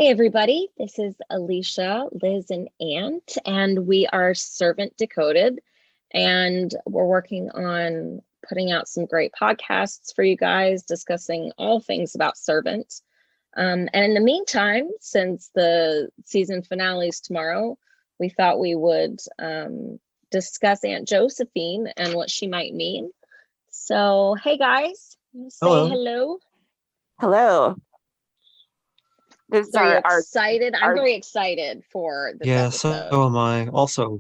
Hey everybody, this is Alyssia, Liz, and Aunt, and we are Servant Decoded, and we're working on putting out some great podcasts for you guys, discussing all things about Servant. And in the meantime, since the season finale is tomorrow, we thought we would discuss Aunt Josephine and what she might mean. So, hey guys, say hello. Hello. This is So you're our excited? I'm very excited for this Yeah, episode. so am I. Also,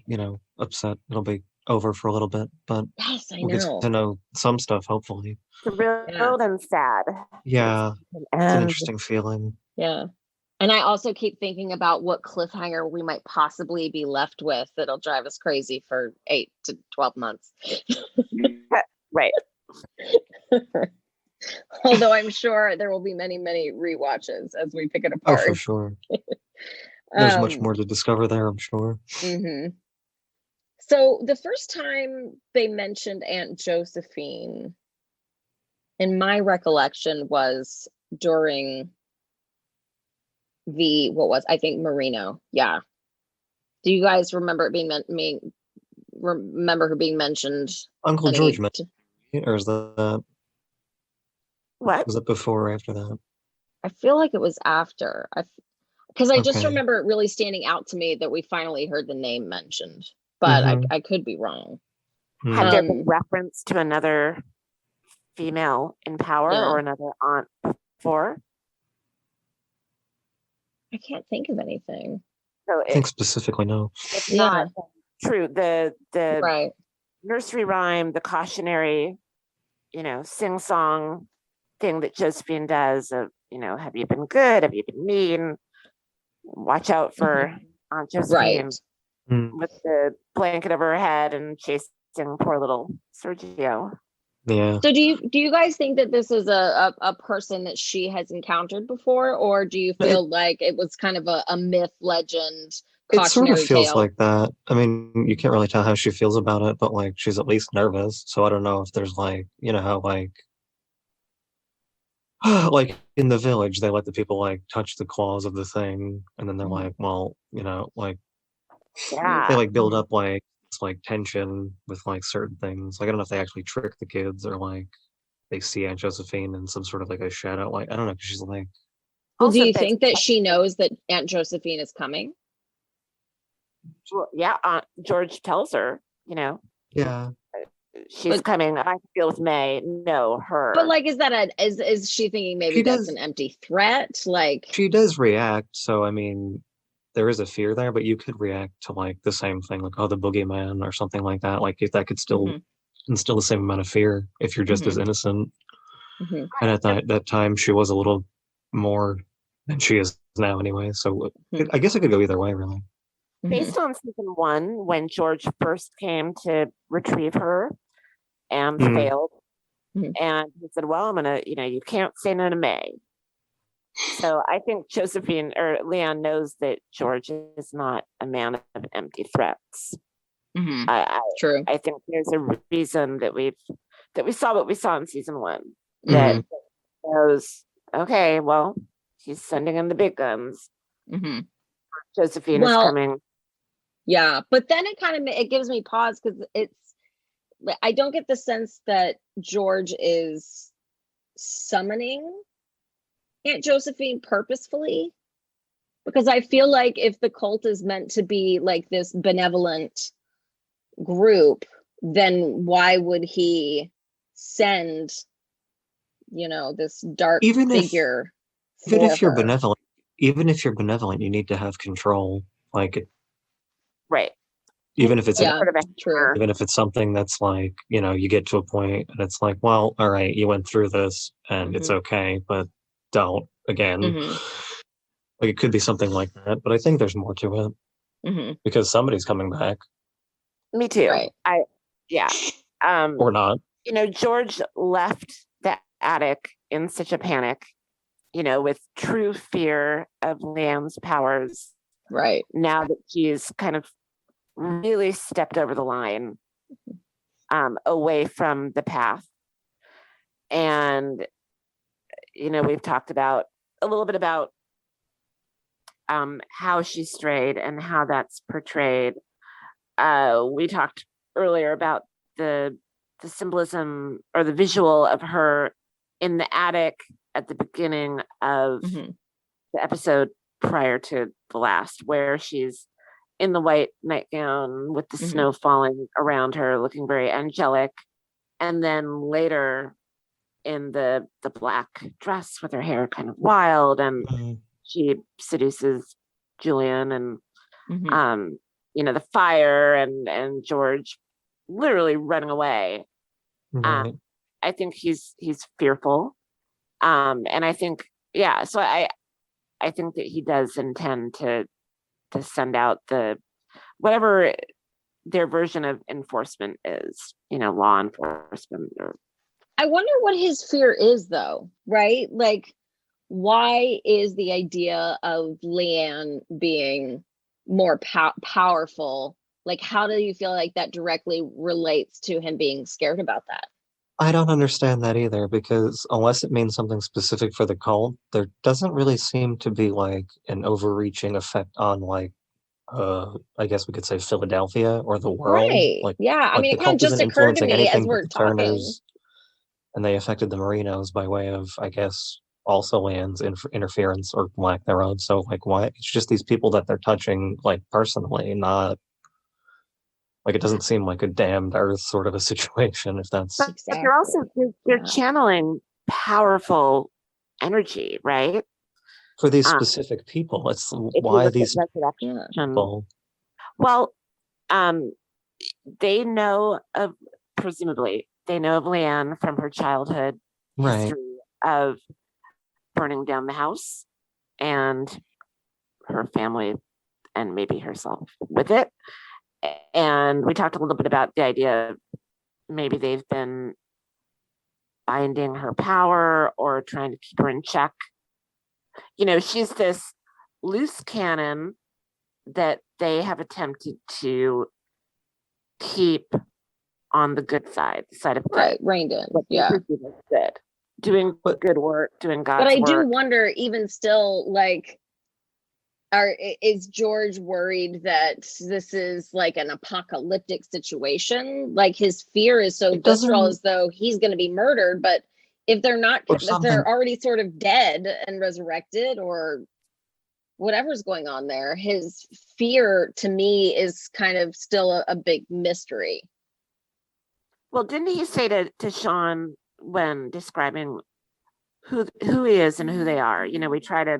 upset it'll be over for a little bit, but Yes, I we'll get know. to know some stuff, hopefully. thrilled and sad. Yeah, it's an And interesting feeling. Yeah. And I also keep thinking about what cliffhanger we might possibly be left with that'll drive us crazy for 8 to 12 months. right. Although I'm sure there will be many, many rewatches as we pick it Oh, apart. for sure. There's much more to discover there, I'm sure. Mhm. So the first time they mentioned Aunt Josephine, in my recollection, was during I think Marino. Yeah. Do you guys remember it being remember her being mentioned? Uncle George mentioned, or is that What? was it before or after that? I feel like it was after. Because I just Okay. remember it really standing out to me that we finally heard the name mentioned, but I could be wrong. Had there been reference to another female in power or another aunt before? I can't think of anything. So I think specifically, no. It's not true. The Right. nursery rhyme, the cautionary, sing-song thing that Josephine does of, have you been good? Have you been mean? Watch out for Aunt Josephine with the blanket over her head and chasing poor little Sergio. Yeah. So do you guys think that this is a person that she has encountered before, or do you feel like it was kind of a myth, legend, cautionary It sort of feels tale? like that. I mean, you can't really tell how she feels about it, but like she's at least nervous. So I don't know if there's like, how like in the village they let the people like touch the claws of the thing, and then they're like, well, like they like build up like it's like tension with like certain things. Like I don't know if they actually trick the kids or like they see Aunt Josephine in some sort of like a shadow. Like I don't know, because she's like. Well, do you think that she knows that Aunt Josephine is coming? Well, yeah, George tells her, Yeah. she's coming. I feel with May. No, her. But like, is she thinking maybe that's an empty threat? Like she does react. So I mean, there is a fear there, but you could react to like the same thing, like the boogeyman or something like that. Like if that could still instill the same amount of fear if you're just as innocent. And at that time, she was a little more than she is now, anyway. So I guess it could go either way, really. Based on season 1, when George first came to retrieve her and failed, and he said, well, I'm gonna, you can't say no to May. So I think Josephine or Leon knows that George is not a man of empty threats. True. I think there's a reason that we saw what we saw in season 1 that knows, okay, well, he's sending in the big guns. Josephine is coming. Yeah, but then it gives me pause because I don't get the sense that George is summoning Aunt Josephine purposefully, because I feel like if the cult is meant to be like this benevolent group, then why would he send this dark figure? Even if you're benevolent, you need to have control, like right. Even if it's true. Even if it's something that's like, you get to a point and it's like, well, all right, you went through this and it's okay, but don't again. Like it could be something like that, but I think there's more to it because somebody's coming back. Me too. Right. Or not. George left the attic in such a panic, with true fear of Lamb's powers. Right. Now that he's kind of really stepped over the line away from the path. And, we've talked about a little bit about how she strayed and how that's portrayed. We talked earlier about the symbolism or the visual of her in the attic at the beginning of the episode prior to the last, where she's in the white nightgown with the snow falling around her, looking very angelic. And then later in the black dress with her hair kind of wild, and she seduces Julian, and the fire and George literally running away. Right. I think he's fearful. And I think, so I think that he does intend to send out whatever their version of enforcement is, law enforcement. I wonder what his fear is, though, right? Like, why is the idea of Leanne being more powerful? Like, how do you feel like that directly relates to him being scared about that? I don't understand that either, because unless it means something specific for the cult, there doesn't really seem to be like an overreaching effect on like I guess we could say Philadelphia or the world. Right. Like, yeah. I like mean, the it kind of cult just isn't occurred to influencing me as anything but we're the talking. Turners, and they affected the Marinos by way of, I guess, also Land's interference or lack thereof. So like, why? It's just these people that they're touching, like personally, not like it doesn't seem like a damned earth sort of a situation. If that's But they're also they're channeling powerful energy, right? For these specific people, it's why these people. Well, they know of, presumably, they know of Leanne from her childhood history of burning down the house and her family and maybe herself with it. And we talked a little bit about the idea of maybe they've been binding her power or trying to keep her in check. She's this loose cannon that they have attempted to keep on the good side, the side of good. Right, reined in. Good. Doing good work, doing God's work. But I do wonder, even still, like, is George worried that this is like an apocalyptic situation? Like, his fear is so visceral, as though he's going to be murdered. But if they're not, if they're already sort of dead and resurrected, or whatever's going on there, his fear to me is kind of still a big mystery. Well, didn't he say to Sean when describing who he is and who they are? We try to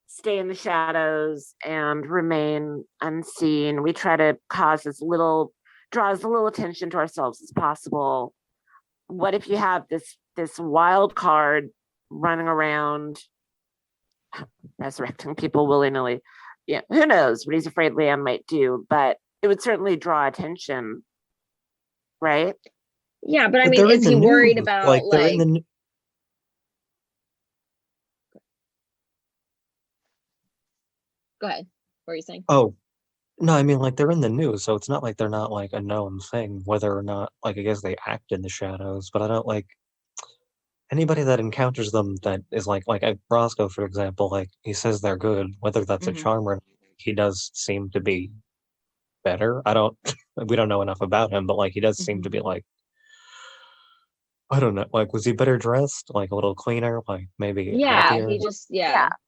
stay in the shadows and remain unseen. We try to draw as little attention to ourselves as possible. What if you have this wild card running around resurrecting people willy-nilly? Yeah, who knows what he's afraid Leanne might do, but it would certainly draw attention, right? Yeah, but I mean, is he worried about like they're in the Go ahead. What are you saying? Oh, no, I mean, like, they're in the news, so it's not like they're not like a known thing, whether or not, like, I guess they act in the shadows, but I don't like anybody that encounters them that is like Roscoe, for example, like, he says they're good, whether that's a charm or not, he does seem to be better. We don't know enough about him, but like, he does seem to be like, I don't know, like, was he better dressed? Like, a little cleaner? Like, maybe happier? He just,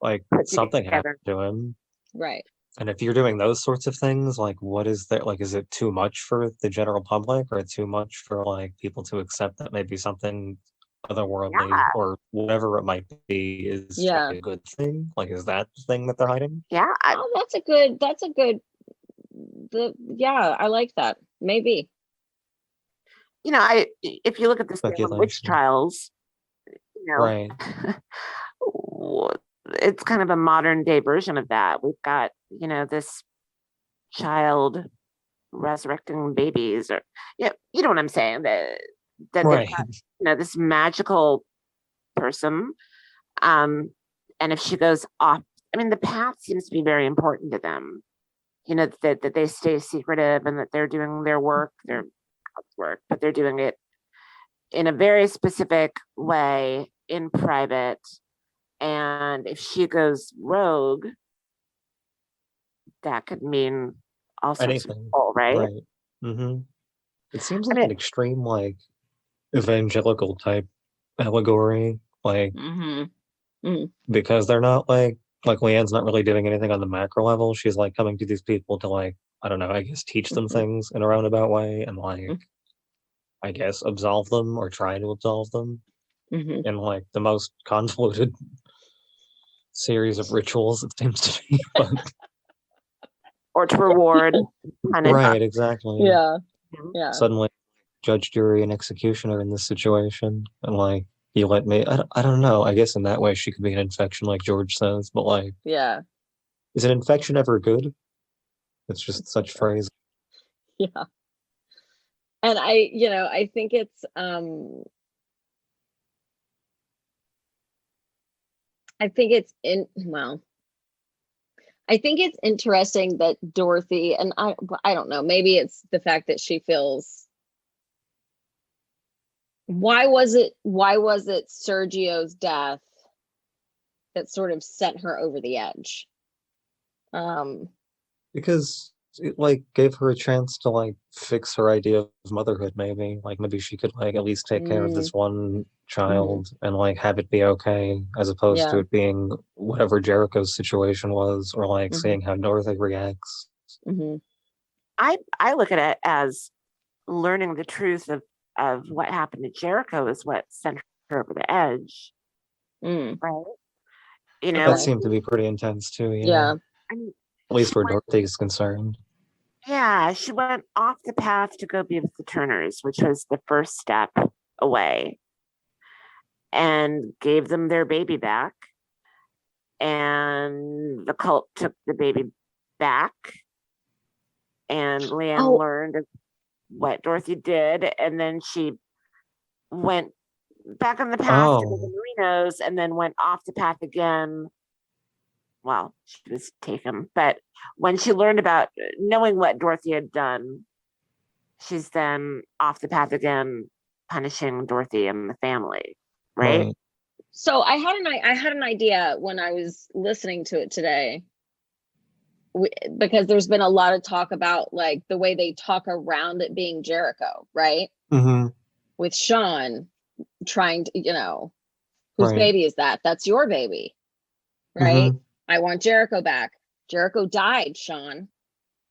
like, something happened to him. Right. And if you're doing those sorts of things, like, what is there? Like, is it too much for the general public, or too much for like people to accept that maybe something otherworldly or whatever it might be is a good thing? Like, is that the thing that they're hiding? Yeah. That's a good. I like that. Maybe. If you look at the Salem witch trials, right. It's kind of a modern day version of that. We've got, this child resurrecting babies, or you know what I'm saying? That right. they've got, this magical person. And if she goes off, I mean, the path seems to be very important to them. That they stay secretive and that they're doing their work, their work, but they're doing it in a very specific way in private. And if she goes rogue, that could mean all sorts anything, of people, right? right? Mm-hmm. It seems like I an extreme, like, evangelical type allegory, like, because they're not like Leanne's not really doing anything on the macro level. She's like coming to these people to, like, I don't know, I guess teach them things in a roundabout way and, like, I guess absolve them or try to absolve them in, like, the most convoluted series of rituals, it seems to be. But or to reward, right, exactly. Yeah. Suddenly, judge, jury, and executioner in this situation, and, like, you let me. I don't know. I guess in that way she could be an infection, like George says. But, like, Yeah. is an infection ever good? It's just such phrase. Yeah. And I think it's I think it's interesting that Dorothy, and I don't know, maybe it's the fact that she feels, why was it Sergio's death that sort of sent her over the edge? Because it, like, gave her a chance to, like, fix her idea of motherhood. Maybe she could, like, at least take care of this one child and, like, have it be okay, as opposed to it being whatever Jericho's situation was, or, like, seeing how Dorothy reacts. I look at it as learning the truth of what happened to Jericho is what sent her over the edge, right? That seemed to be pretty intense too. Yeah. I mean, at least where Dorothy is concerned. Yeah, she went off the path to go be with the Turners, which was the first step away, and gave them their baby back. And the cult took the baby back, and Leanne learned what Dorothy did, and then she went back on the path to the Marinos, and then went off the path again. Well, she was taken, but when she learned about knowing what Dorothy had done, she's then off the path again, punishing Dorothy and the family, right? So I had an idea when I was listening to it today, because there's been a lot of talk about, like, the way they talk around it being Jericho, right? With Sean trying to, whose baby is that? That's your baby, right? I want Jericho back. Jericho died, Sean.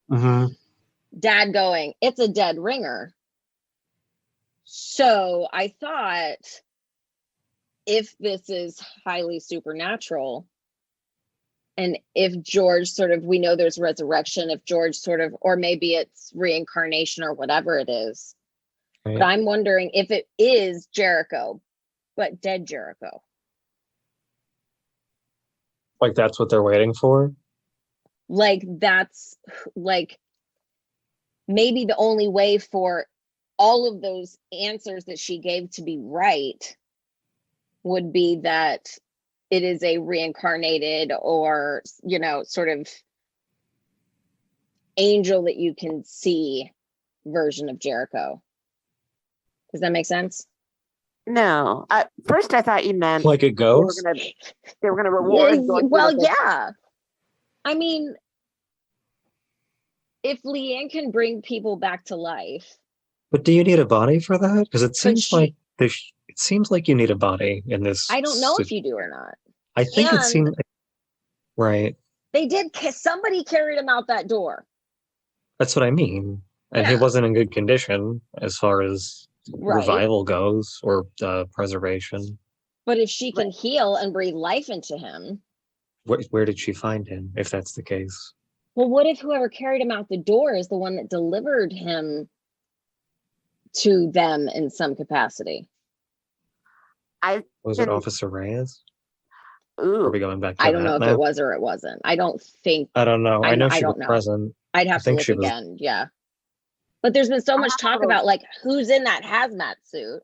Dad going, it's a dead ringer. So I thought, if this is highly supernatural, and if George we know there's resurrection, if George or maybe it's reincarnation or whatever it is. But I'm wondering if it is Jericho, but dead Jericho. Like, that's what they're waiting for? Like, that's, like, maybe the only way for all of those answers that she gave to be right would be that it is a reincarnated, or, sort of angel that you can see version of Jericho. Does that make sense? No. First, I thought you meant like a ghost. They were gonna reward. Yeah. I mean, if Leanne can bring people back to life, but do you need a body for that? Because it seems like you need a body in this. I don't know if you do or not. I think it seemed right. They did. Somebody carried him out that door. That's what I mean. And he wasn't in good condition as far as revival goes, or preservation. But if she can heal and breathe life into him, where did she find him, if that's the case? Well, what if whoever carried him out the door is the one that delivered him to them in some capacity? Was it Officer Reyes? Ooh, are we going back to I don't know if now? it was or it wasn't. I don't think. I don't know. I know she was know. present. I'd have to look again. Yeah. But there's been so much talk about, like, who's in that hazmat suit.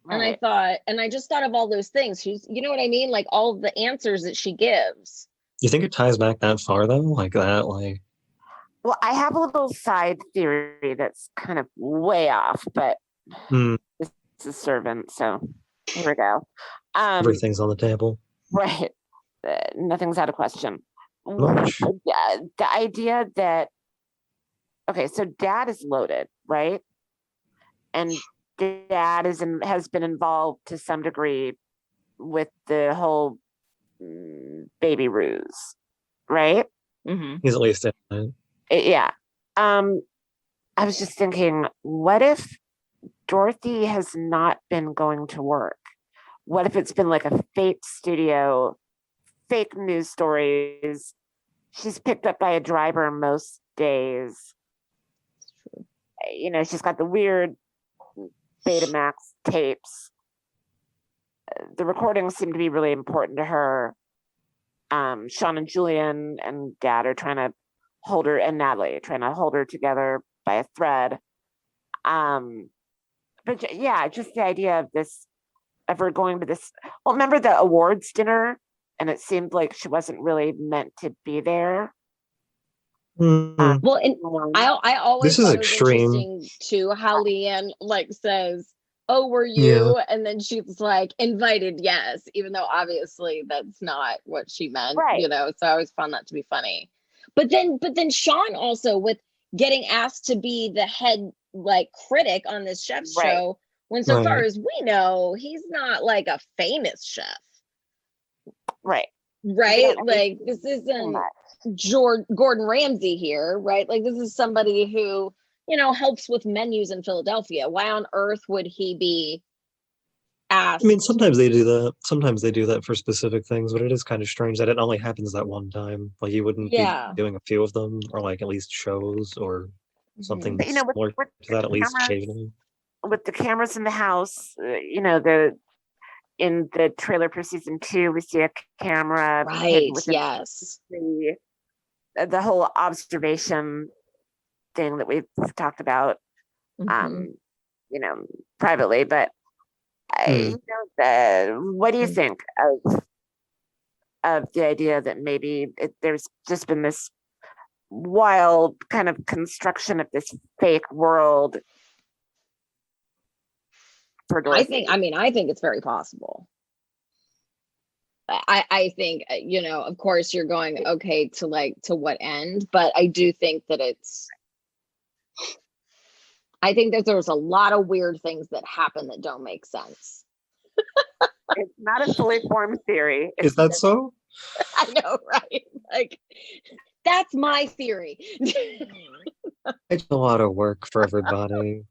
And I thought, and I just thought of all those things. Who's, you know what I mean? Like, all the answers that she gives. You think it ties back that far, though? Like that? Like, well, I have a little side theory that's kind of way off, but it's a servant, so here we go. Everything's on the table. Right. Nothing's out of question. Much. The idea that, okay, so dad is loaded, right? And dad has been involved to some degree with the whole baby ruse, right? He's at least in it. Yeah. I was just thinking, what if Dorothy has not been going to work? What if it's been like a fake studio, fake news stories? She's picked up by a driver most days. She's got the weird Betamax tapes. The recordings seem to be really important to her. Sean and Julian and dad are trying to hold her, and Natalie trying to hold her together by a thread. But yeah, just the idea of this, of her going to this. Well, remember the awards dinner, and it seemed like she wasn't really meant to be there. Well, and I always This is thought it was extreme. interesting too how Leanne says, "Oh, were you?" And then she's like, "Invited, yes," even though obviously that's not what she meant, right. So I always found that to be funny. But then Sean also with getting asked to be the head critic on this chef's show, when so far as we know, he's not like a famous chef. Right. Like this isn't Gordon Ramsay here, right? Like this is somebody who, helps with menus in Philadelphia. Why on earth would he be asked? I mean, sometimes they do that. Sometimes they do that for specific things, but it is kind of strange that it only happens that one time. Like you wouldn't be doing a few of them, or like at least shows or something similar to that, at least occasionally. With the cameras in the house, in the trailer for season 2, we see a camera. Right. Yes. The whole observation thing that we've talked about, privately. But what do you think of the idea that maybe there's just been this wild kind of construction of this fake world for Dorothy? I think it's very possible. I think, of course you're going, okay, to what end, but I do think that I think that there's a lot of weird things that happen that don't make sense. It's not a fully formed theory. Is that so? I know, right? That's my theory. It's a lot of work for everybody.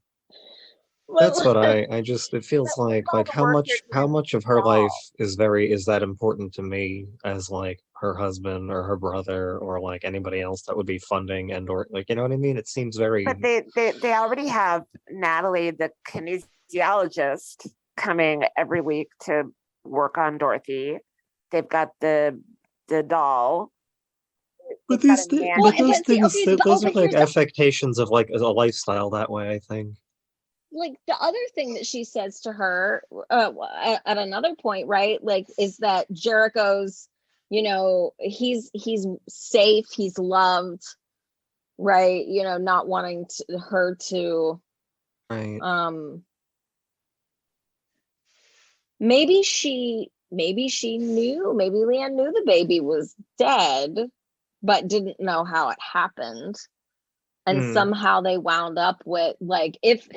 That's what it feels like how much of her life is that important to me as her husband or her brother or anybody else that would be funding and or you know what I mean? It seems very. But they already have Natalie, the kinesiologist, coming every week to work on Dorothy. They've got the doll. But those those are affectations of a lifestyle that way, I think. The other thing that she says to her at another point, right? Is that Jericho's, he's safe, he's loved, right? Not wanting her to, right. Maybe she knew, maybe Leanne knew the baby was dead, but didn't know how it happened. And somehow they wound up with if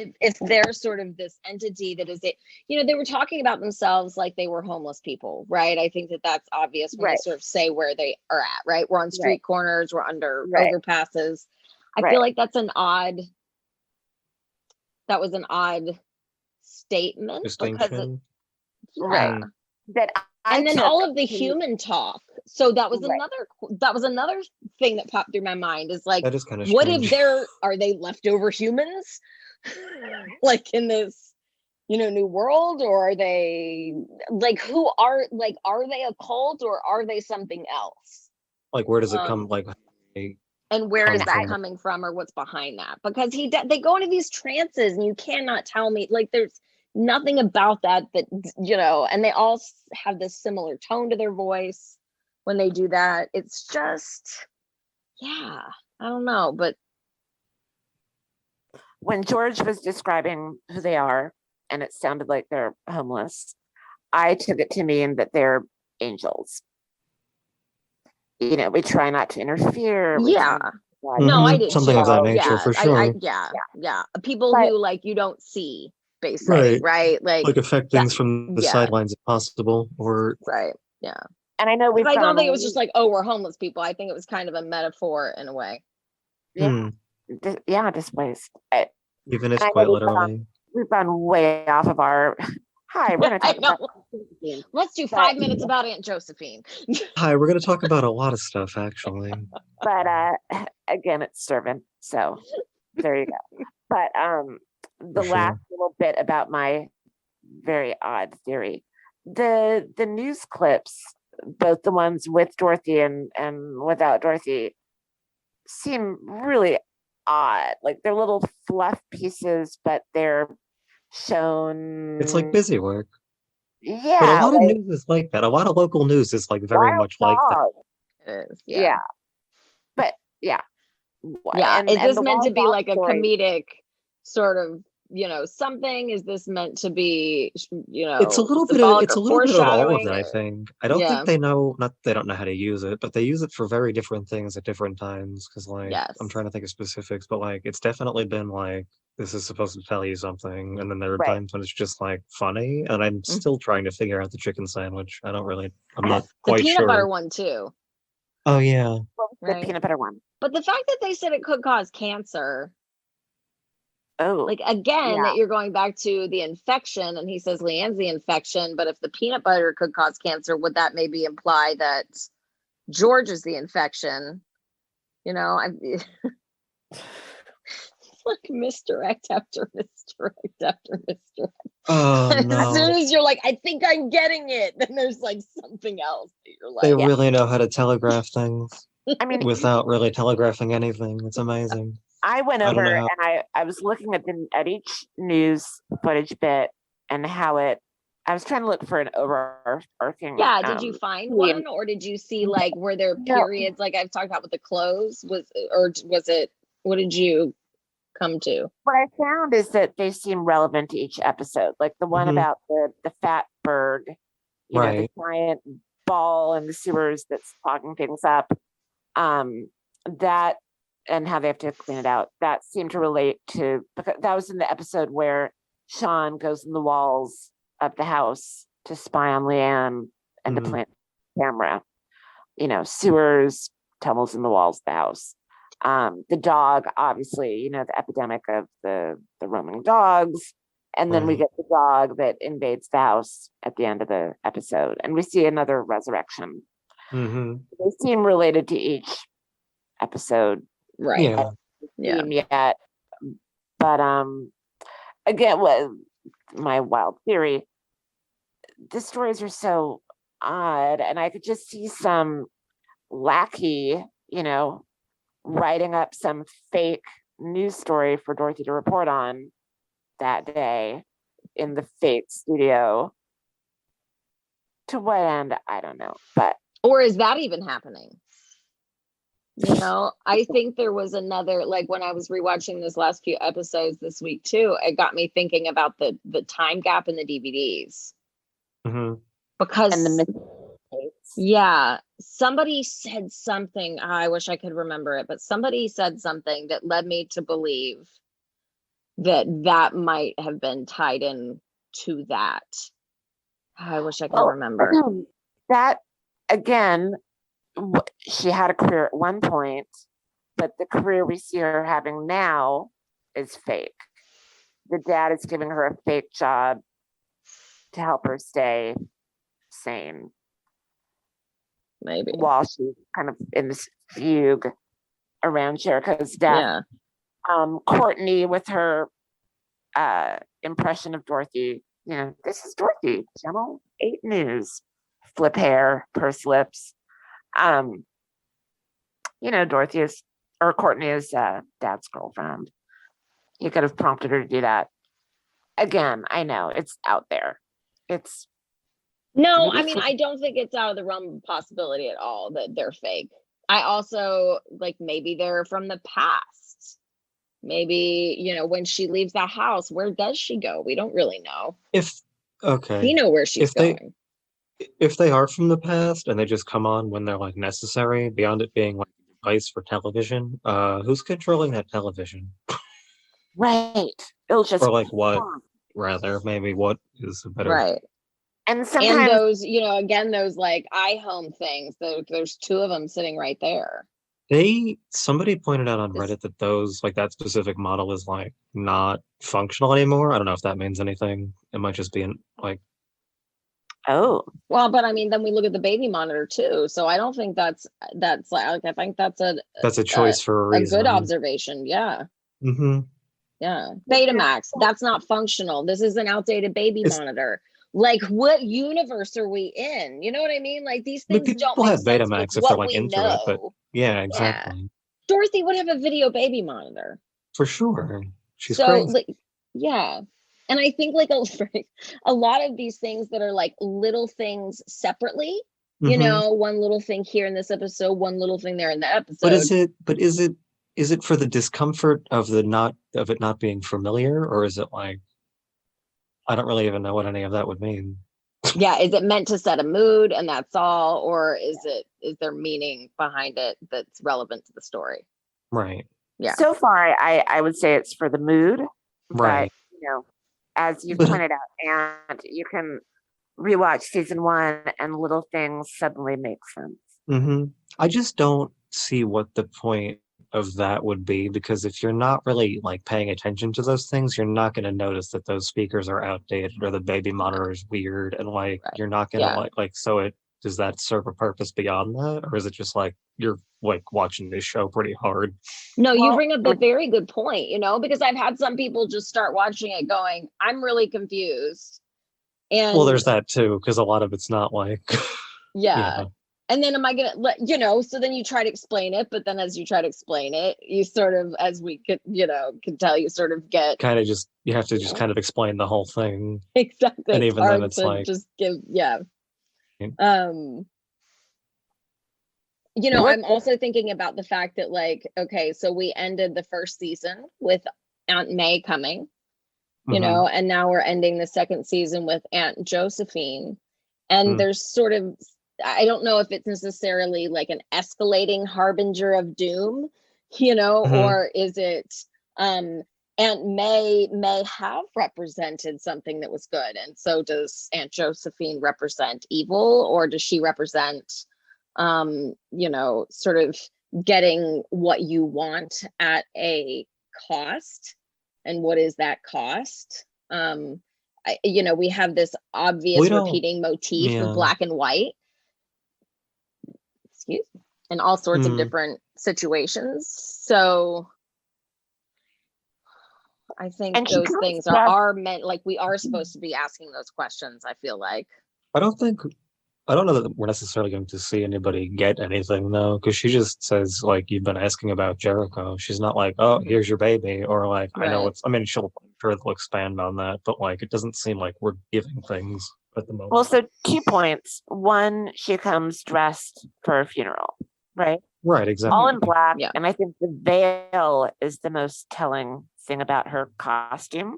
they're sort of this entity that is they were talking about themselves like they were homeless people, right? I think that's obvious when they sort of say where they are at, right? We're on street corners, we're under overpasses. I feel like that was an odd statement distinction. That and then all of the human talk. So that was another thing that popped through my mind is that is kind of what strange. if are they leftover humans in this new world, or are they who are they a cult or are they something else? Where does it come and where is that coming from, or what's behind that? Because they go into these trances and you cannot tell me there's nothing about that and they all have this similar tone to their voice when they do that. It's just, I don't know. But when George was describing who they are and it sounded like they're homeless, I took it to mean that they're angels. we try not to interfere. Yeah. No, I did something too. of that nature, Yeah, for sure. yeah. People But- who like you don't see, basically, right? Like affect that- things from the yeah. sidelines if possible, or right. Yeah. And I know we've I don't gone think it was just like, oh, we're homeless people. I think it was kind of a metaphor in a way. displaced. even if I know quite literally. We've gone way off of our. Hi, we're going to I talk know. about. Let's do But- 5 minutes about Aunt Josephine. Hi, we're going to talk about a lot of stuff, actually. But again, it's servant, so there you go. But the For last sure. little bit about my very odd theory, the news clips, both the ones with Dorothy and without Dorothy, seem really odd. Like they're little fluff pieces, but they're shown. It's like busy work. Yeah, But a lot of news is like that. A lot of local news is like very Wild much like that. Dog. It is, Yeah. But yeah. Yeah. Is this the meant to Wild be Dog like a story- comedic sort of, something? Is this meant to be, It's a little bit of symbolic it's or a little bit of all of foreshadowing, it, I or- think. I don't think they don't know how to use it, but they use it for very different things at different times. Because Yes. I'm trying to think of specifics, but like it's definitely been like this is supposed to tell you something, and then there are Right. times when it's just like funny, and I'm still trying to figure out the chicken sandwich. I'm not The quite peanut sure. butter one too. Oh yeah. What was the Right. peanut butter one? But the fact that they said it could cause cancer, Oh, like again, Yeah. that you're going back to the infection, and he says Leanne's the infection, but if the peanut butter could cause cancer, would that maybe imply that George is the infection? It's like misdirect after misdirect after misdirect. Oh As soon no. as you're like, I think I'm getting it, then there's like something else that you're like, They really know how to telegraph things I mean, without really telegraphing anything. It's amazing. I went I don't over know how- and I was looking at each news footage bit and how I was trying to look for an overarching. yeah. Did you find theme. one, or did you see like were there No. periods like I've talked about with the clothes? Was it? What did you come to? What I found is that they seem relevant to each episode. Like the one Mhm. about the fat bird, the Right. giant ball in the sewers that's clogging things up. That and how they have to clean it out. That seemed to relate to, because that was in the episode where Sean goes in the walls of the house to spy on Leanne and Mhm. to plant the camera. Sewers, tunnels in the walls of the house. The dog, obviously, the epidemic of the roaming dogs. And then we Right. get the dog that invades the house at the end of the episode. And we see another resurrection. Mm-hmm. They seem related to each episode. Right. Yeah. Yeah. Theme yet. But again, my wild theory, the stories are so odd, and I could just see some lackey, writing up some fake news story for Dorothy to report on that day in the fake studio. To what end, I don't know. But Or is that even happening? I think there was another, like when I was rewatching this last few episodes this week too, it got me thinking about the time gap in the DVDs. Mm-hmm. Because and the mistakes. yeah, somebody said something, I wish I could remember it, but somebody said something that led me to believe that might have been tied in to that. I wish I could remember. That again, she had a career at one point, but the career we see her having now is fake. The dad is giving her a fake job to help her stay sane Maybe. while she's kind of in this fugue around Jericho's death. Yeah. Courtney with her impression of Dorothy, this is Dorothy, Channel 8 News, flip hair, purse lips. Dorothy Courtney is dad's girlfriend. He could have prompted her to do that. Again, I know it's out there. No, Maybe I mean, I don't think it's out of the realm of possibility at all that they're fake. I also maybe they're from the past. Maybe, when she leaves the house, where does she go? We don't really know. Okay. We know where she's If they- going. if they are from the past and they just come on when they're like necessary, beyond it being like a device for television, who's controlling that television? Right. It'll just Or like what, rather, maybe what is a better Right. And sometimes those, again, those like iHome things, there's two of them sitting right there. Somebody pointed out on Reddit that those, like that specific model is like not functional anymore. I don't know if that means anything. It might just be like, oh, well, but I mean, then we look at the baby monitor too. So I don't think that's like, I think that's a choice for a a reason. good observation. Yeah. Mm-hmm. Yeah. Betamax, that's not functional. This is an outdated baby monitor. Like, what universe are we in? You know what I mean? Like, these things don't make sense Betamax with if they're what like we into know. it, but yeah, exactly. Yeah. Dorothy would have a video baby monitor. For sure. She's so, crazy. like, yeah. And I think like a lot of these things that are like little things separately, one little thing here in this episode, one little thing there in the episode. But is it for the discomfort of it not being familiar, or is it like, I don't really even know what any of that would mean. Yeah, is it meant to set a mood and that's all, or is there meaning behind it that's relevant to the story? Right. Yeah. So far, I would say it's for the mood, right? But as you pointed out, and you can rewatch season 1, and little things suddenly make sense. Mm-hmm. I just don't see what the point of that would be, because if you're not really like paying attention to those things, you're not going to notice that those speakers are outdated or the baby monitor is weird, and like you're not going to like so does that serve a purpose beyond that, or is it just like you're like watching this show pretty hard? No, you bring up a very good point, because I've had some people just start watching it going, I'm really confused. And well, there's that too, because a lot of it's not like yeah. And then am I gonna let so then you try to explain it, but then as you try to explain it, you sort of, as we could can tell, you sort of get kind of just, you have to just kind of explain the whole thing. Exactly. And even then it's to like just give I'm also thinking about the fact that like, okay, so we ended the first season with Aunt May coming, and now we're ending the second season with Aunt Josephine. And there's sort of, I don't know if it's necessarily like an escalating harbinger of doom, or is it Aunt May have represented something that was good, and so does Aunt Josephine represent evil, or does she represent sort of getting what you want at a cost? And what is that cost? We have this obvious repeating motif of black and white, in all sorts of different situations. So I think those things are meant, like, we are supposed to be asking those questions, I feel like. I don't know that we're necessarily going to see anybody get anything though, because she just says like, you've been asking about Jericho. She's not like, oh, here's your baby, or like, I know it's, I mean, she'll expand on that, but like, it doesn't seem like we're giving things at the moment. Well, so 2 points. One, she comes dressed for a funeral, right? Right, exactly. All in black, and I think the veil is the most telling thing about her costume.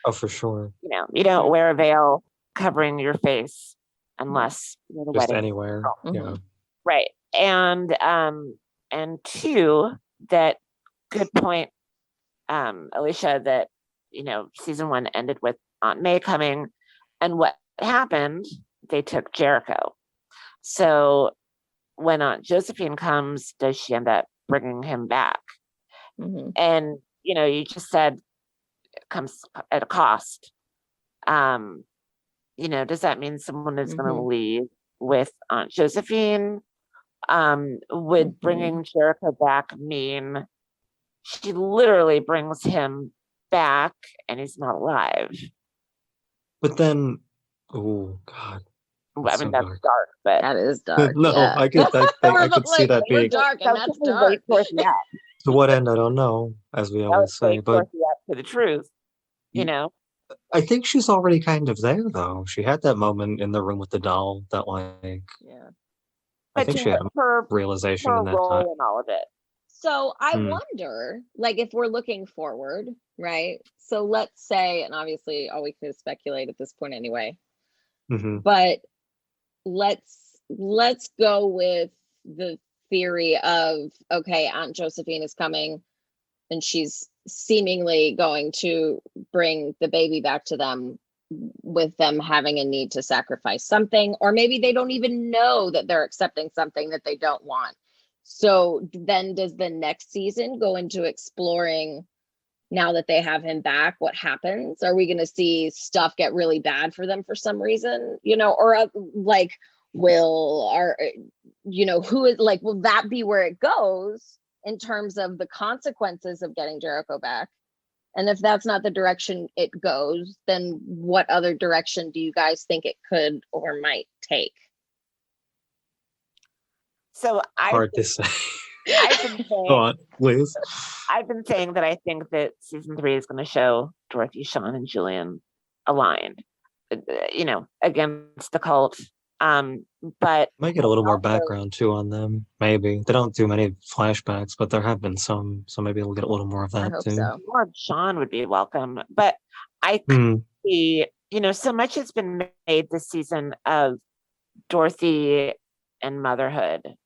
Oh, for sure. You don't wear a veil covering your face unless you're the just wedding. Anywhere. Yeah. Right. And 2, that good point, Alyssia, that season 1 ended with Aunt May coming, and what happened, they took Jericho. So when Aunt Josephine comes, does she end up bringing him back? And you just said it comes at a cost. Does that mean someone is going to leave with Aunt Josephine? Would bringing Jericho back mean she literally brings him back and he's not alive? But then, oh God. That's dark, but that is dark. No, I could see that being dark, and that's dark. To what end, I don't know, as we always say, but to the truth, I think she's already kind of there, though. She had that moment in the room with the doll that, like, I think she had a realization in that time. And all of it. So I wonder, like, if we're looking forward, right? So let's say, and obviously all we can do is speculate at this point anyway, but let's go with the theory of, okay, Aunt Josephine is coming and she's seemingly going to bring the baby back to them, with them having a need to sacrifice something, or maybe they don't even know that they're accepting something that they don't want. So then does the next season go into exploring, now that they have him back, what happens? Are we going to see stuff get really bad for them for some reason, or like, who is like, will that be where it goes in terms of the consequences of getting Jericho back? And if that's not the direction it goes, then what other direction do you guys think it could or might take? So hard to say. I've been Go saying, on, Liz. I've been saying that I think that season 3 is going to show Dorothy, Sean, and Julian aligned, against the cult. But Might get a little more background too on them. Maybe they don't do many flashbacks, but there have been some, so maybe we'll get a little more of that I hope too. so. More of Sean would be welcome. But I could see, so much has been made this season of Dorothy and motherhood,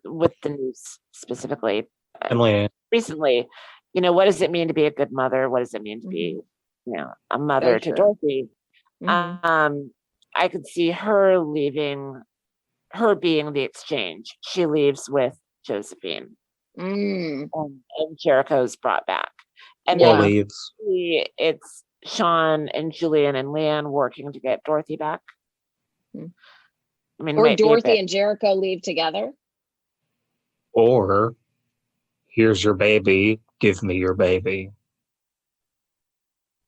with the news specifically. Emily, Recently, what does it mean to be a good mother? What does it mean to be, a mother Very to true. Dorothy? Mhm. I could see her being the exchange. She leaves with Josephine, and Jericho's brought back. And Yeah. then it's Sean and Julian and Leanne working to get Dorothy back. I mean, Or Dorothy and Jericho leave together. or here's your baby, give me your baby.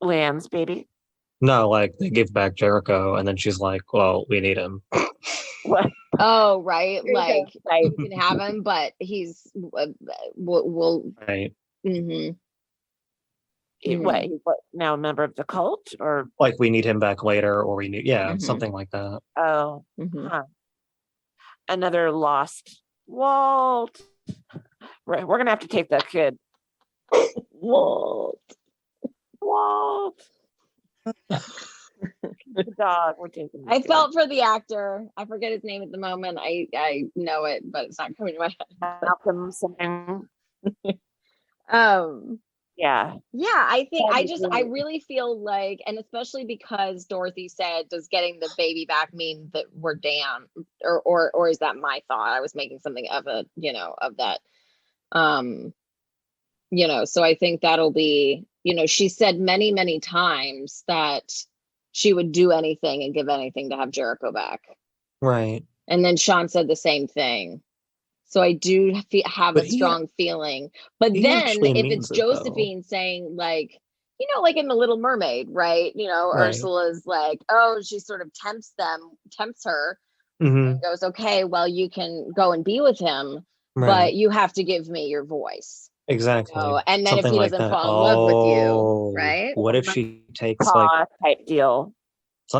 Leanne's baby. No, like they give back Jericho, and then she's like, "Well, we need him." What? Oh, right. Like, Right. you can have him, but he's will. Right. Mm-hmm. What? He's now a member of the cult, or like we need him back later, or we need something like that. Oh, another lost Walt. We're gonna have to take that kid. Walt. The dog. We're taking. I felt for the actor. I forget his name at the moment. I know it, but it's not coming to my head. Malcolm something. Yeah, I think I really feel like, and especially because Dorothy said, does getting the baby back mean that we're damned, or is that my thought? I was making something of a, of that. So I think that'll be, she said many, many times that she would do anything and give anything to have Jericho back. Right. And then Sean said the same thing. So I do have a strong feeling. But then if it's Josephine saying, like, like in The Little Mermaid, right? Ursula's like, oh, she sort of tempts her, and goes, okay, well, you can go and be with him, but you have to give me your voice. Exactly. And then if he doesn't fall in love with you, right? What if she takes type deal?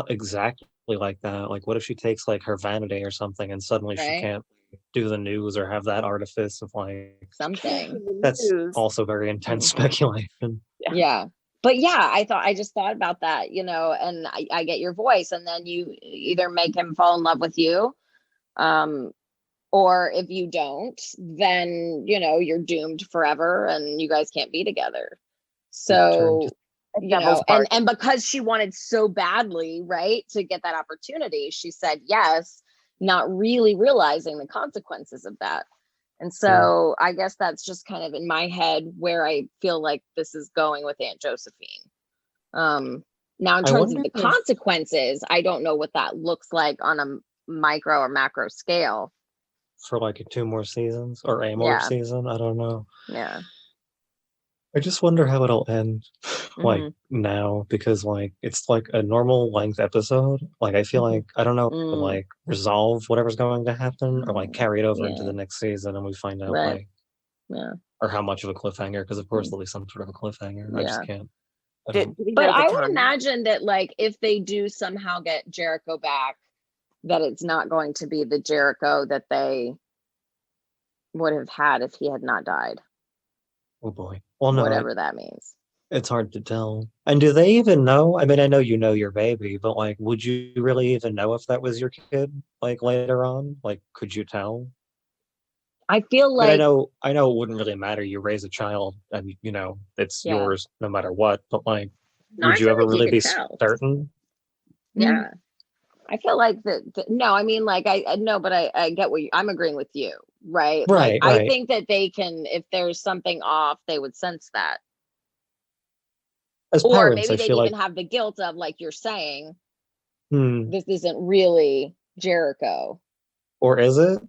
Exactly like that. Like, what if she takes like her vanity or something, and suddenly she can't do the news or have that artifice of like something? That's also very intense speculation. Yeah. But yeah, I just thought about that, and I get your voice, and then you either make him fall in love with you, or if you don't, then, you're doomed forever and you guys can't be together. So, and because she wanted so badly, right, to get that opportunity, she said yes, not really realizing the consequences of that. And so I guess that's just kind of in my head where I feel like this is going with Aunt Josephine. Now in terms of the consequences, I don't know what that looks like on a micro or macro scale. For like 2 more seasons or a more season, I don't know. Yeah. I just wonder how it'll end, like now, because like it's like a normal length episode. Like I feel like I don't know, like resolve whatever's going to happen, or like carry it over into the next season, and we find out or how much of a cliffhanger. Because of course there'll be some sort of a cliffhanger. I just can't. But I would imagine that, like, if they do somehow get Jericho back, that it's not going to be the Jericho that they would have had if he had not died. Oh boy. Well, no, whatever that means. It's hard to tell. And do they even know? I mean, I know you know your baby, but like, would you really even know if that was your kid, like later on? Like, could you tell? I feel I mean, like, I know it wouldn't really matter. You raise a child and it's yeah. yours no matter what, but like, No, would I you feel ever like you really could be tell. certain? Yeah. I feel like no, I mean, like, I no, but I get I'm agreeing with you, right? Like, Right, I right. think that they can, if there's something off, they would sense that. As Or parents, maybe I they'd feel even like, have the guilt of, like you're saying, hmm, this isn't really Jericho. or is it?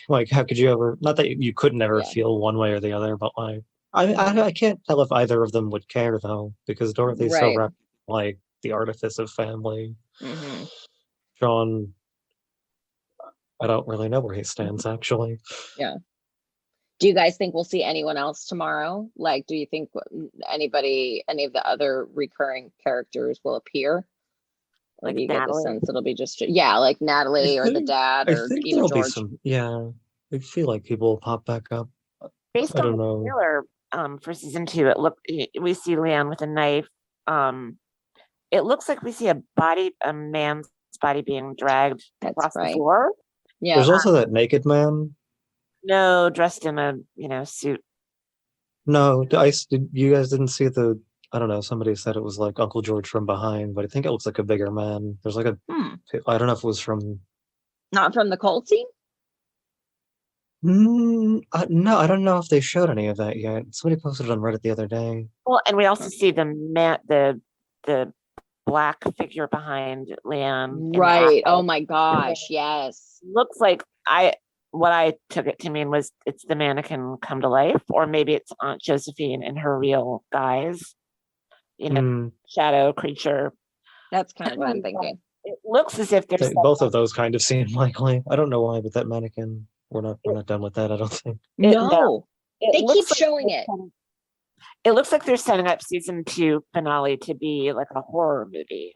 Like, how could you ever? Not that you could never Yeah. feel one way or the other, but like, I can't tell if either of them would care though, because Dorothy's so Right. wrapped like the artifice of family. Mm-hmm. John, I don't really know where he stands actually. Yeah. Do you guys think we'll see anyone else tomorrow? Like, do you think any of the other recurring characters will appear? Or Like do you get the Natalie. sense it'll be just, yeah, like Natalie or the dad I or think even there'll be George? some. Yeah, I feel like people will pop back up. Based I on don't the know. trailer for season 2, we see Leanne with a knife. It looks like we see a man's body being dragged That's across the right. floor. Yeah. There's also that naked man. No, dressed in a suit. No, you guys didn't see the. I don't know. Somebody said it was like Uncle George from behind, but I think it looks like a bigger man. There's like a. Hmm. I don't know if it was from. Not from the cult scene? No, I don't know if they showed any of that yet. Somebody posted it on Reddit the other day. Well, and we also see the black figure behind Leanne in the Right. Oh attic. my gosh. Yes. Looks like what I took it to mean was it's the mannequin come to life, or maybe it's Aunt Josephine in her real guise, shadow creature. That's kind of what I'm thinking. It looks as if there's Both of those kind of seem likely. I don't know why, but that mannequin, we're not done with that, I don't think. No, they keep looks like showing it. It looks like they're setting up season 2 finale to be like a horror movie.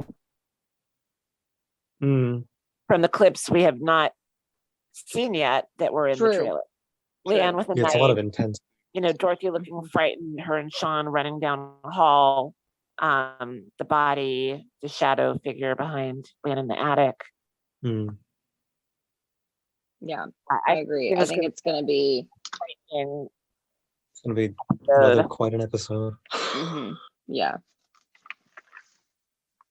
From the clips we have not seen yet that were in the trailer. Leanne with a knife. It's a lot of intense. Dorothy looking frightened, her and Sean running down the hall. The body, the shadow figure behind Leanne in the attic. Yeah, I agree. I think it's going to be. It's going to be another quite an episode. Yeah.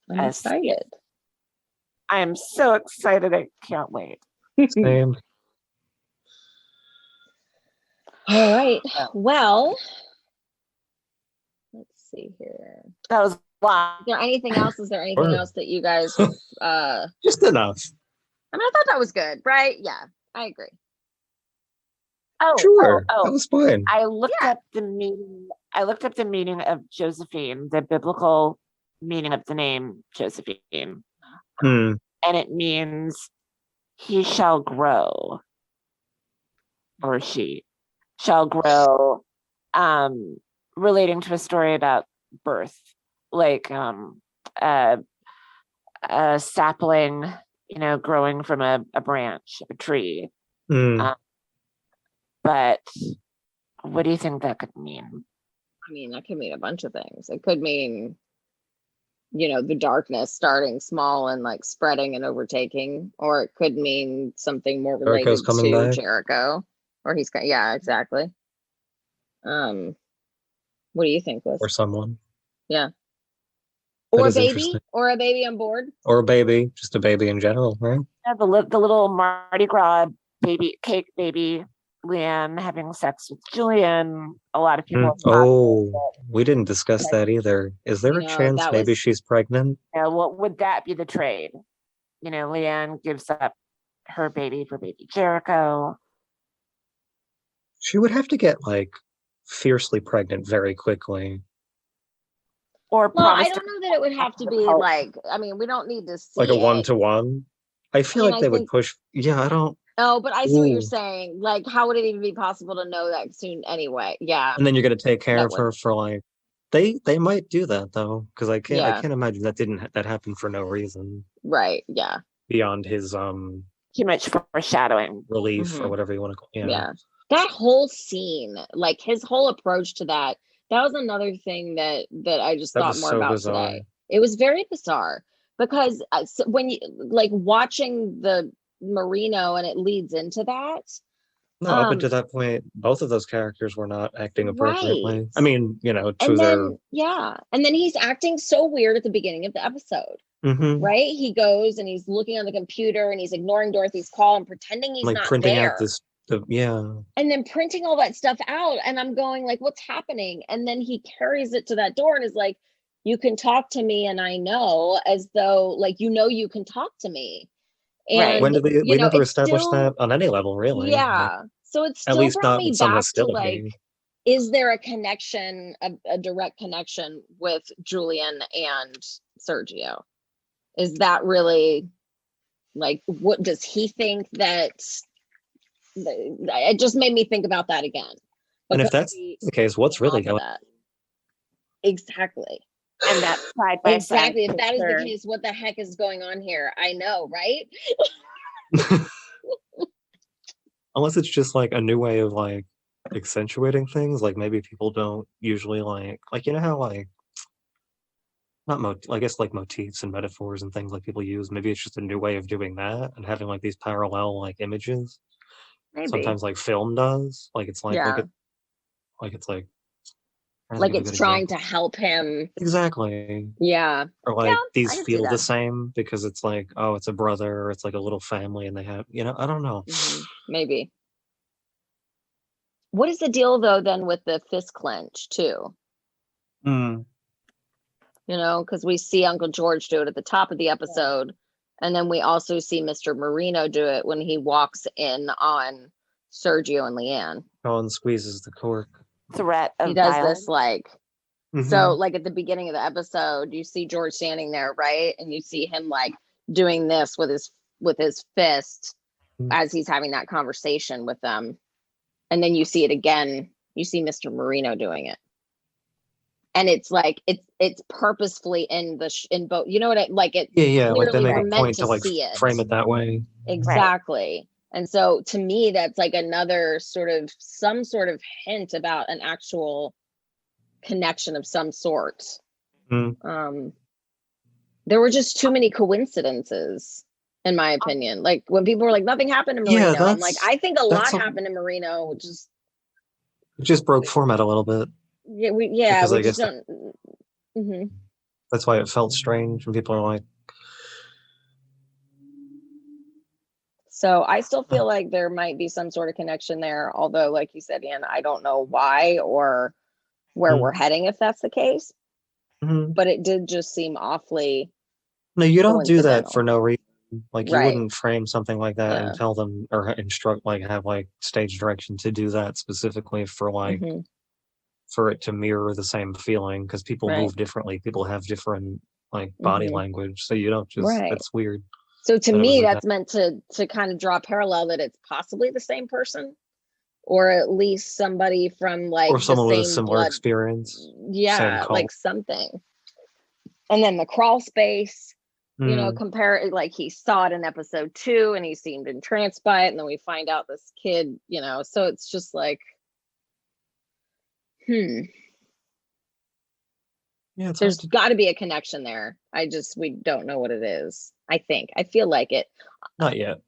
I'm excited. I am so excited. I can't wait. Same. All right. Well, let's see here. That was a lot. Is there anything else? Is there anything else that you guys just enough? I mean, I thought that was good, right? Yeah, I agree. Sure. That was fine. I looked up the meaning. I looked up the meaning of Josephine, the biblical meaning of the name Josephine. And it means he shall grow, or she shall grow, relating to a story about birth, like a sapling, growing from a branch of a tree. But what do you think that could mean? I mean, that could mean a bunch of things. It could mean, the darkness starting small and like spreading and overtaking, or it could mean something more related to back. Jericho, or yeah, exactly. What do you think, Liz? Or someone. Yeah. Or a baby, or a baby on board. Or a baby, just a baby in general, right? Yeah, the little Mardi Gras cake baby, Leanne having sex with Julian. A lot of people. We didn't discuss that either. Is there a chance maybe she's pregnant? Yeah, what would that be the trade? Leanne gives up her baby for baby Jericho. She would have to get like fiercely pregnant very quickly. Or I don't know that it would have to be like, I mean, we don't need to see like a 1-to-1. I feel like they would push. Yeah, I don't. Oh, but I see what you're saying. Like, how would it even be possible to know that soon anyway? Yeah. And then you're going to take care of her for like, they might do that though. Cause I can't imagine that happened for no reason. Right. Yeah. Beyond his, too much foreshadowing relief or whatever you want to call it. Yeah. That whole scene, like his whole approach to that That was another thing that I just That thought was more so about bizarre. today. It was very bizarre because when you like watching the Merino and it leads into that. No, up until that point, both of those characters were not acting appropriately. Right. I mean, you know, to And their then and then he's acting so weird at the beginning of the episode. Mhm. Right? He goes and he's looking on the computer and he's ignoring Dorothy's call and pretending he's like not printing out there. yeah. And then printing all that stuff out, and I'm going like, what's happening? And then he carries it to that door and is like, you can talk to me, and I know, as though like you can talk to me. Right. When And did we never it's established still, that on any level, really. Like, yeah. So it at still least brought not me with some back to hostility. like, is there a connection, a direct connection with Julian and Sergio? Is that really like, what does he think that? It just made me think about that again. And if that's the case, what's really going on? Exactly. And that side by side Exactly. If that is the picture. case, what the heck is going on here? I know, right? Unless it's just like a new way of like accentuating things, like maybe people don't usually like you know how like not I guess like motifs and metaphors and things like people use. Maybe it's just a new way of doing that and having like these parallel like images. Maybe. Sometimes like film does. Like it's like look at like it's like like it's trying to help him. Exactly. Yeah. Or like these I feel the same because it's like, oh, it's a brother or it's like a little family and they have, you know, I don't know. Maybe. What is the deal though then with the fist clench too? You know, because we see Uncle George do it at the top of the episode. And then we also see Mr. Marino do it when he walks in on Sergio and Leanne. Oh, and squeezes the cork. Threat of he does violence. this like so like at the beginning of the episode, you see George standing there, right? And you see him like doing this with his fist as he's having that conversation with them. And then you see it again. You see Mr. Marino doing it. And it's like it's purposefully in in both, you know what I like it. Yeah, like they make a meant point to like see it. frame it that way. Exactly. Right. And so to me, that's like another some sort of hint about an actual connection of some sort. There were just too many coincidences, in my opinion. Like when people were like, nothing happened to Marino. Yeah, I'm like, I think a lot happened to Marino, which is it just broke format a little bit. Yeah, we just don't. That's why it felt strange when people are like. So I still feel like there might be some sort of connection there, although, like you said, Ian, I don't know why or where we're heading if that's the case. But it did just seem awfully. No, you don't do that for no reason. Like you wouldn't frame something like that and tell them or instruct like have like stage direction to do that specifically for like for it to mirror the same feeling because people move differently. People have different like body language, so you don't just. That's weird. So to me, that's meant to kind of draw a parallel that it's possibly the same person, or at least somebody from like or someone with a same similar blood. experience. Yeah, like something. And then the crawl space, you know, compare it like he saw it in episode 2 and he seemed entranced by it, and then we find out this kid, you know, so it's just like, yeah, there's got to be a connection there. We don't know what it is. I feel like it. Not yet.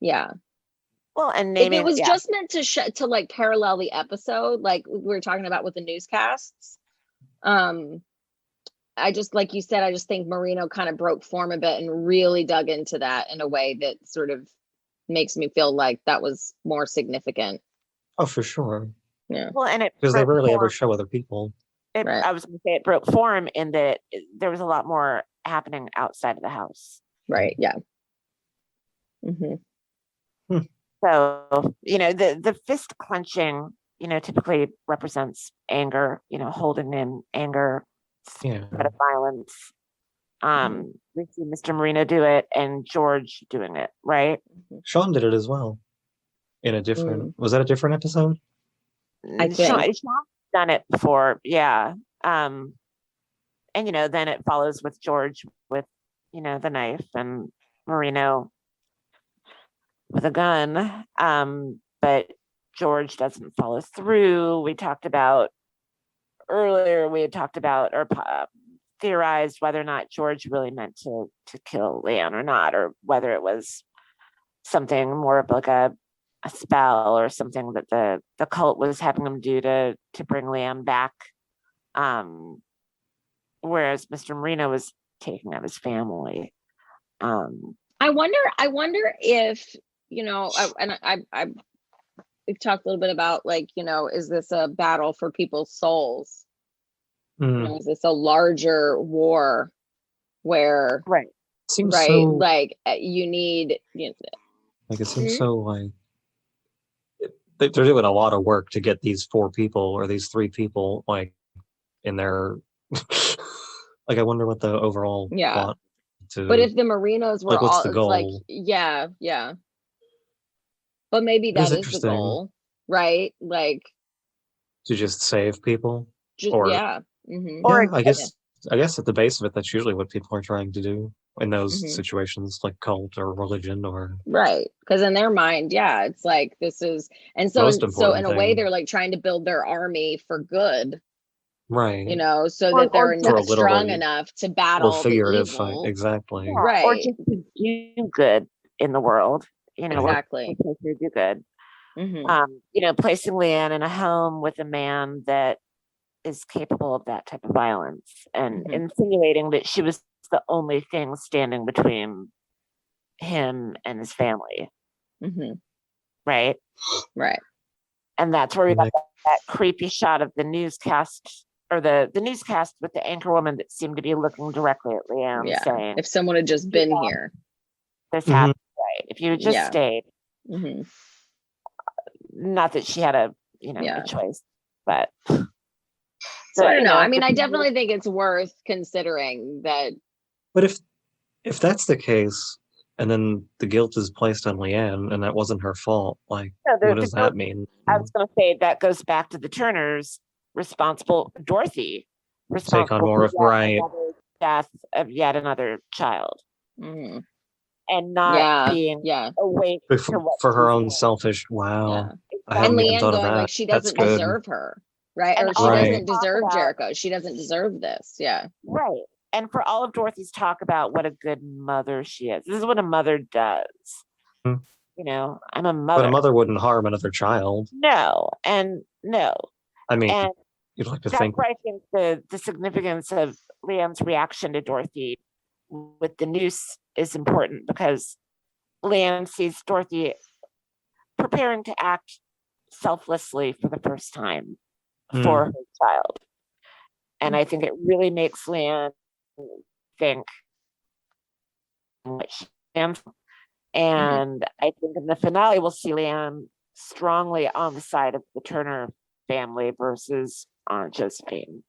Yeah. Well, and if it was just meant to like parallel the episode, like we were talking about with the newscasts, I just, like you said, I just think Marino kind of broke form a bit and really dug into that in a way that sort of makes me feel like that was more significant. Oh, for sure. Yeah. Well, and because they rarely ever show other people. I was going to say it broke form in that there was a lot more happening outside of the house. Right. Yeah. So, you know, the fist clenching, you know, typically represents anger, you know, holding in anger, threat of violence. We see Mr. Marino do it and George doing it, right? Sean did it as well. In a different, was that a different episode? I think Sean's done it before, yeah. And you know, then it follows with George with, you know, the knife and Marino with a gun. But George doesn't follow through. We talked about earlier we had talked about or theorized whether or not George really meant to kill Leanne or not, or whether it was something more of like a spell or something that the cult was having him do to bring Leanne back. Whereas Mr. Marino was taking out his family. I wonder if, we've talked a little bit about like, is this a battle for people's souls? Is this a larger war where seems right so, like you need like it seems so like they're doing a lot of work to get these 4 people or these 3 people like in their like I wonder what the overall plot but if the Marinos were like what's all the it's goal? like but maybe that is the goal, right? Like to just save people or I guess at the base of it that's usually what people are trying to do in those situations, like cult or religion or right, because in their mind it's like this is, and so in a way they're like trying to build their army for good, right, so that they're strong literally, enough to battle or figurative the evil. fight, exactly, right, or just to do good in the world, exactly, to do good. Placing Leanne in a home with a man that is capable of that type of violence and insinuating that she was the only thing standing between him and his family. Right. And that's where we got that creepy shot of the newscast or the newscast with the anchor woman that seemed to be looking directly at Leanne saying, if someone had just been here, this happened, right? If you had just stayed. Not that she had a choice, but so I don't know. I mean, I definitely think it's worth considering that. But if that's the case, and then the guilt is placed on Leanne, and that wasn't her fault, like what does that mean? I was going to say that goes back to the Turners Dorothy take on more of death of yet another child. And not being awake for her own selfish. Wow, I haven't even thought of that. Like she doesn't deserve her, right? Or she doesn't deserve Jericho. She doesn't deserve this. Right. And for all of Dorothy's talk about what a good mother she is, this is what a mother does. I'm a mother. But a mother wouldn't harm another child. No, and no. I mean, you'd like to think. That's where I think the significance of Leanne's reaction to Dorothy with the noose is important, because Leanne sees Dorothy preparing to act selflessly for the first time for her child. And I think it really makes Leanne think what she stands for. And I think in the finale, we'll see Leanne strongly on the side of the Turner family versus Aunt Josephine.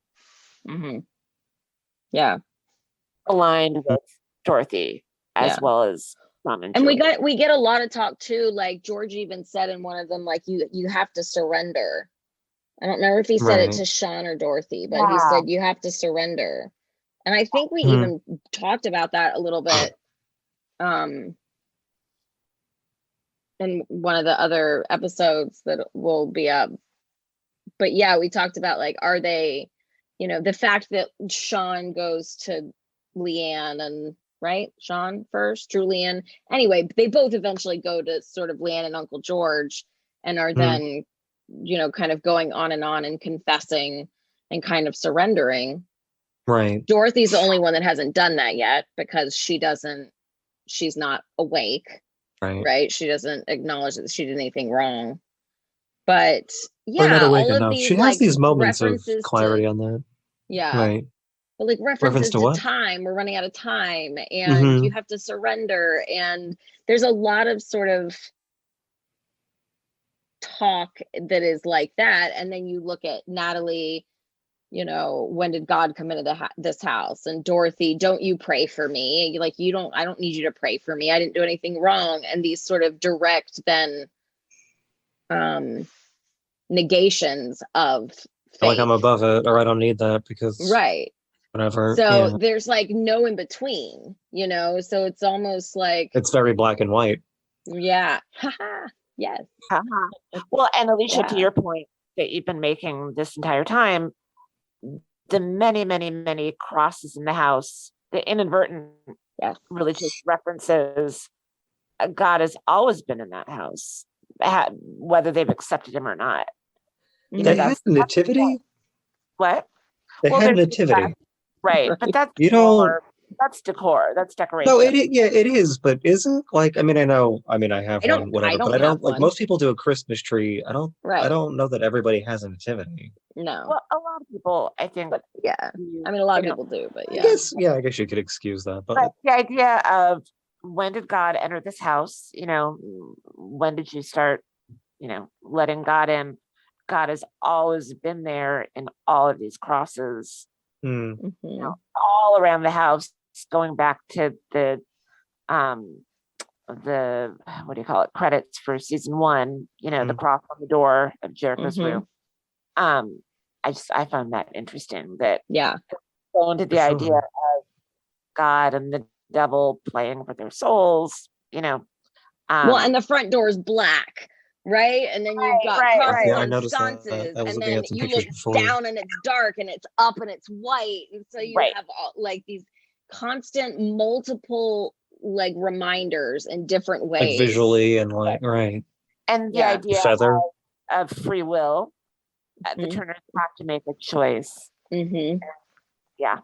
Aligned with Dorothy as well as Mom and Julie. we get a lot of talk too. Like George even said in one of them, like you have to surrender. I don't remember if he said it to Sean or Dorothy, but he said you have to surrender. And I think we even talked about that a little bit in one of the other episodes that will be up. But we talked about like, are they, the fact that Sean goes to Leanne and Sean first, Julian. Anyway, they both eventually go to sort of Leanne and Uncle George and are then, kind of going on and confessing and kind of surrendering. Right. Dorothy's the only one that hasn't done that yet because she's not awake. Right. She doesn't acknowledge that she did anything wrong. But not awake all enough. of these, she has these moments of clarity to, on that. Right. But like references to time, we're running out of time and you have to surrender. And there's a lot of sort of talk that is like that. And then you look at Natalie, when did God come into this house? And Dorothy, don't you pray for me? Like, I don't need you to pray for me. I didn't do anything wrong. And these sort of direct then negations of faith. Like I'm above it, or I don't need that because whatever. So there's like no in between, so it's almost like it's very black and white. Yes. Well, and Alyssia, to your point that you've been making this entire time, the many, many, many crosses in the house, the inadvertent religious references. God has always been in that house, whether they've accepted him or not. They had nativity? What? They had nativity. Right. But that's you don't that's decor. That's decoration. No, it is, but isn't like I have one, whatever, but I don't like most people do a Christmas tree. I don't know that everybody has a nativity. No. Well, a lot of people, I think. But yeah. I mean, a lot of people do, but yeah. I guess you could excuse that. But the idea of when did God enter this house? When did you start, letting God in? God has always been there in all of these crosses, all around the house, going back to the what do you call it? Credits for season 1, the cross on the door of Jericho's room. I found that interesting that go into the idea of God and the devil playing with their souls, well, and the front door is black, right? And then you've got crosses on sconces, and then you look down and it's dark, and it's up and it's white, and so you have all like these constant multiple like reminders in different ways, like visually and like and the idea of free will. The Turners have to make a choice. Yeah.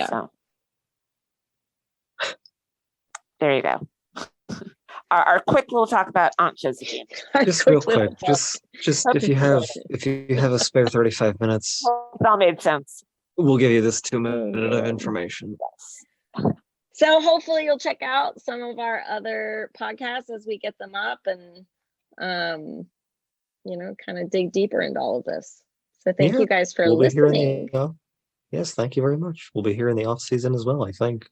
So there you go. Our quick little talk about Aunt Josephine. Just real quick, just if you have a spare 35 minutes, it all made sense. We'll give you this 2 minutes of information. Yes. So hopefully you'll check out some of our other podcasts as we get them up, and kind of dig deeper into all of this. So thank you guys for listening. Yes, thank you very much. We'll be here in the off season as well, I think.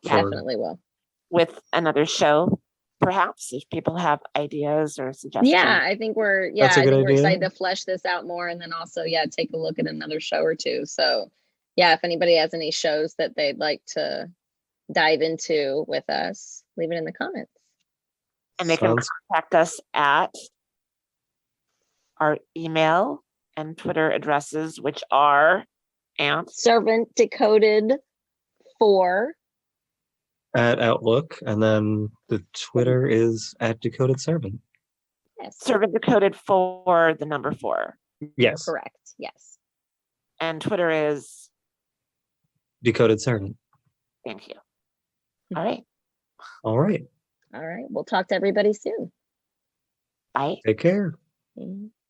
Definitely will. With another show, perhaps, if people have ideas or suggestions. Yeah, I think we're excited to flesh this out more, and then also take a look at another show or two. So if anybody has any shows that they'd like to dive into with us, leave it in the comments. And they can contact us at our email and Twitter addresses, which are Servant Decoded 4 at Outlook, and then the Twitter is at Decoded Servant. Yes. Servant Decoded 4, the number 4. Yes. Correct. Yes. And Twitter is Decoded Servant. Thank you. All right. All right. We'll talk to everybody soon. Bye. Take care. Mm-hmm.